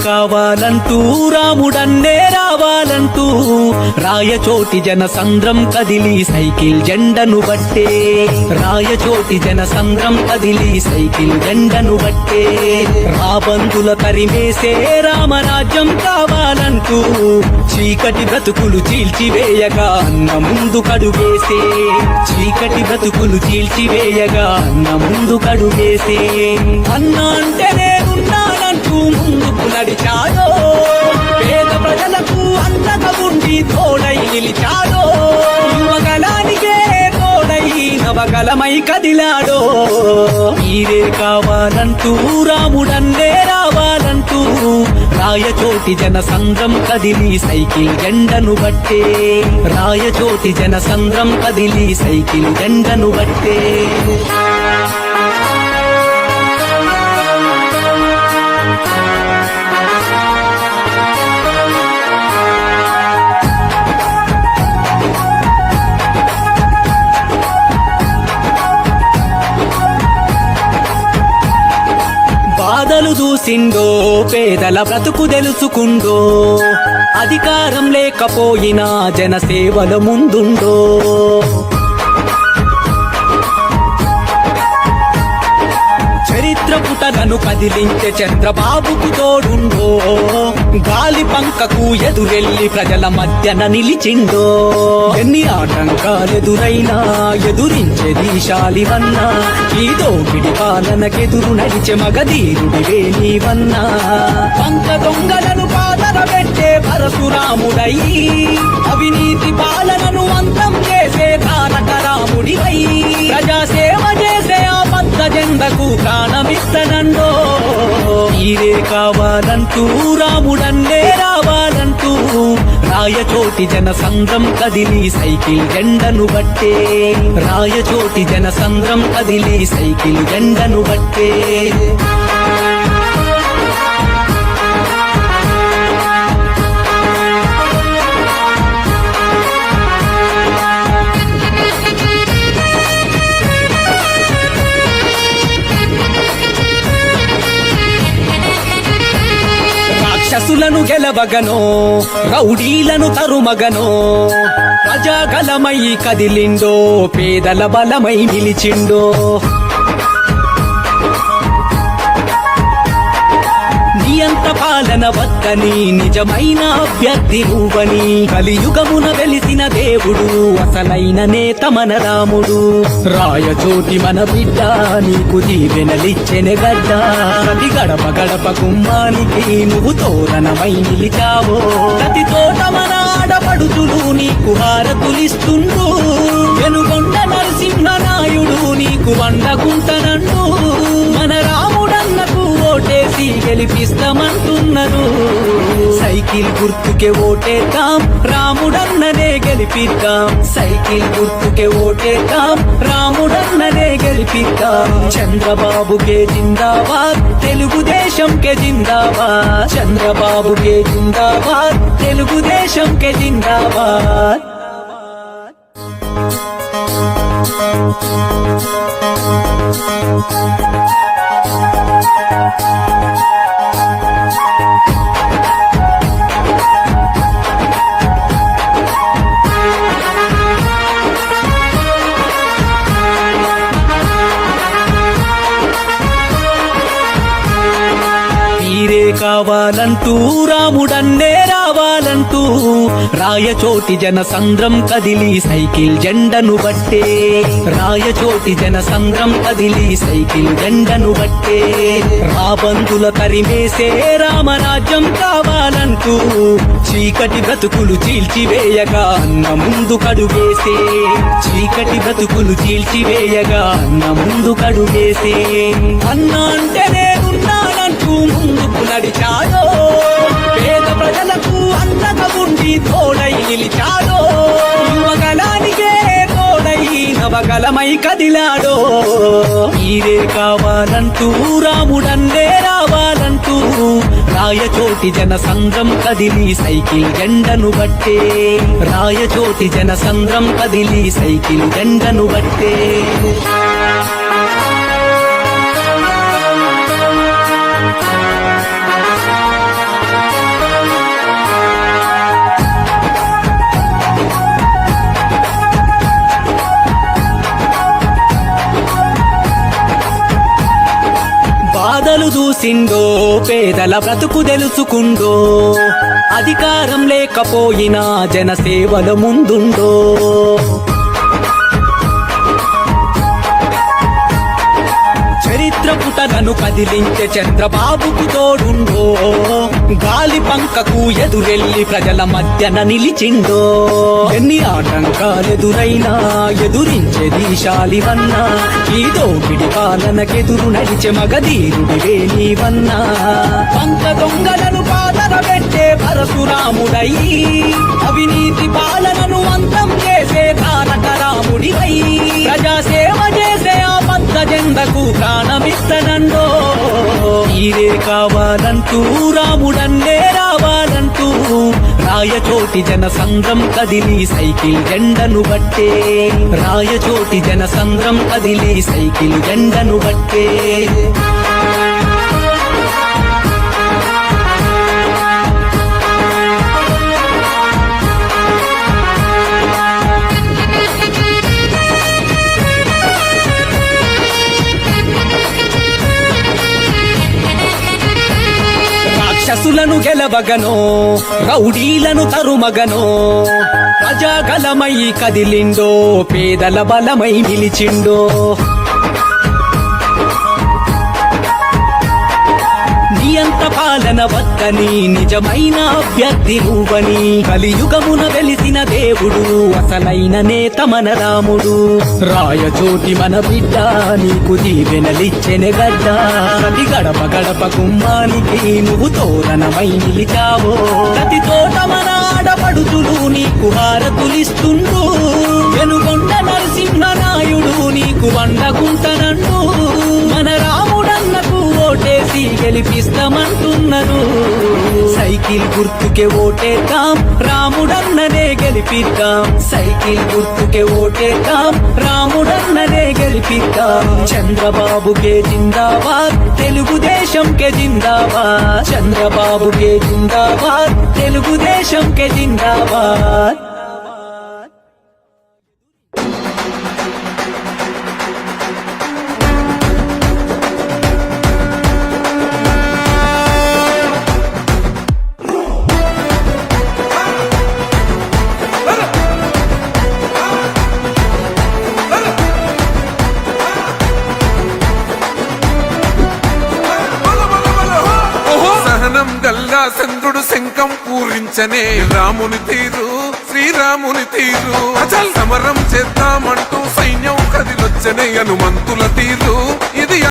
కావాలంటూ రాముడన్నే రావాలంటూ రాయచోటి జనసంద్రం కదిలి సైకిల్ జెండను బట్టే రాయచోటి జనసంద్రం కదిలి సైకిల్ జెండను బట్టే రాబందుల తరిమేసే రామరాజ్యం కావాలంటూ చీకటి బ్రతుకులు చీల్చివేయగా అన్న ముందు కడుగేసే చీకటి బ్రతుకులు చీల్చివేయగా అన్న ముందు కడుగేసే అన్న అంటే నేనున్నానంటూ ముందుకు నడిచాడో పేద ప్రజలకు అన్నగా ఉండి తోడై నిలిచాడో యువగలానికే తోడై నవగలమై కదిలాడో మీరే కావాలంటూ రాముడన్నే రావాలంటూ రాయచోటి జనసంద్రం కదిలి సైకిల్ జెండను బట్టే రాయచోటి జనసంద్రం కదిలి సైకిల్ జెండను బట్టే బాధలు చూసిండో పేదల బ్రతుకు తెలుసుకుండో అధికారం లేకపోయినా జనసేవల ముందుండో చరిత్ర పుటలను కదిలించే చంద్రబాబుకు తోడుండో గాలి పంకకు ఎదురెళ్లి ప్రజల మధ్యన నిలిచిండో ఎన్ని ఆటంకాలెదురైనా ఎదురించే దీశాలివన్నా ఈ దోపిడి పాలనకెదురు నడిచే మగధీరుడివే నీవన్నా పంక దొంగలను పాదర పెట్టే పరశురాముడై అవినీతి పాలనను అంతం చేసే తారక రాముడివై ప్రజాసేవ చేసే ఆ పద్ద జెండకు ప్రాణమిస్తనండో మీరే కావాలంటూ రాముడన్నే రావాలంటూ రాయచోటి జనసంద్రం కదిలి సైకిల్ జెండను బట్టే రాయచోటి జనసంద్రం కదిలి సైకిల్ జెండను బట్టే రాక్షసులను గెలవగనో రౌడీలను తరుమగనో ప్రజాగలమై కదిలిండో పేదల బలమై నిలిచిండో నియంత పాలన వద్దని నిజమైన అభ్యర్థి నువ్వని కలియుగమున వెలిసిన దేవుడు అసలైన నేత మన రాముడు రాయచోటి మన బిడ్డ నీకు దీవెనలిచ్చెనె గడ్డ ప్రతి గడప గడప గుమ్మానికి నువ్వు తోరణమై నిలిచావో ప్రతి తోట మన ఆడపడుచులు నీకు హారతులిస్తుండు వెనుగొండ నరసింహ నాయుడు నీకు వండకుంటనండు మన రాముడన్నకు ఓటేసి గెలిపిస్తామంటున్నారు సైకిల్ గుర్తుకే ఓటేద్దాం రాముడన్ననే గెలిపిద్దాం సైకిల్ గుర్తుకే ఓటేద్దాం రాముడన్ననే గెలిపిద్దాం చంద్రబాబుకే జిందాబాద్ తెలుగుదేశంకే జిందాబాద్ చంద్రబాబుకే జిందాబాద్ తెలుగుదేశంకే జిందాబాద్ మీరే కావాలంటూ రాముడన్నే రావాలంటూ రాయచోటి జనసంద్రం కదిలి సైకిల్ జెండను బట్టే రాయచోటి జనసంద్రం కదిలి సైకిల్ జెండను బట్టే రాబందుల తరిమేసే రామరాజ్యం కావాలంటూ చీకటి బ్రతుకులు చీల్చివేయగా అన్న ముందు కడుగేసే చీకటి బ్రతుకులు చీల్చివేయగా అన్న ముందు కడుగేసే అన్న అంటే నేనున్నానంటూ ముందుకు నడిచాడో పేద ప్రజలకు అన్నగా ఉండి తోడై నిలిచాడో యువగలానికే సంకటమై కదిలాడో మీరే కావాలంటూ రాముడన్నే రావాలంటూ రాయచోటి జన సంద్రం కదిలి సైకిల్ జెండను బట్టే రాయచోటి జన సంద్రం కదిలి సైకిల్ జెండను బట్టే బాధలు చూసిండో పేదల బ్రతుకు తెలుసుకుండో అధికారం లేకపోయినా జనసేవల ముందుండో చరిత్ర పుటలను కదిలించే చంద్రబాబుకు తోడుండో గాలి పంకకు ఎదురెల్లి ప్రజల మధ్యన నిలిచిండో ఎన్ని ఆటంకాలెదురైనా ఎదురించే దీశాలివన్నా ఈ దోపిడి పాలనకెదురు నడిచే మగధీరుడివే నీవన్నా పంక దొంగలను పాలన పెట్టే పరశురాముడై అవినీతి పాలనను అంతం చేసే తారక రాముడివై ప్రజాసేవ చేసే ఆ పచ్చ జెండకు ప్రాణమిస్తనండో మీరే కావాలంటూ రాముడన్నే రావాలంటూ రాయచోటి జన సంద్రం కదిలి సైకిల్ జెండను బట్టే రాయచోటి జన సంద్రం కదిలి సైకిల్ జెండను బట్టే రాక్షసులను గెలవగనో రౌడీలను తరుమగనో ప్రజాగలమై కదిలిండో పేదల బలమై నిలిచిండో నియంత పాలన వద్దని నిజమైన అభ్యర్థి నువ్వని కలియుగమున వెలిసిన దేవుడు అసలైన నేత మన రాముడు రాయచోటి మన బిడ్డ నీకు దీవెనలిచ్చెనె గడ్డ ప్రతి గడప గడప గుమ్మానికి నువ్వు తోరణమై నిలిచావో ప్రతి తోట మన ఆడపడుతులు నీకు హారతులిస్తుండు వెనుగొండ నరసింహనాయుడు నీకు వండకుంటనండు మన రాముడన్నకు ఓటేసి గెలిపిస్తామంటున్నారు సైకిల్ గుర్తుకే ఓటేద్దాం రాముడన్ననే గెలిపిద్దాం సైకిల్ గుర్తుకే ఓటేద్దాం రాముడన్ననే గెలిపిద్దాం చంద్రబాబుకే జిందాబాద్ తెలుగుదేశంకే జిందాబాద్ చంద్రబాబుకే జిందాబాద్ తెలుగుదేశంకే జిందాబాద్ గల్లా చంద్రుడు శంఖం పూరించనే రాముని తీరు శ్రీరాముని తీరు సమరం చేద్దామంటూ సైన్యం కదిలొచ్చనే హనుమంతుల తీరు ఇది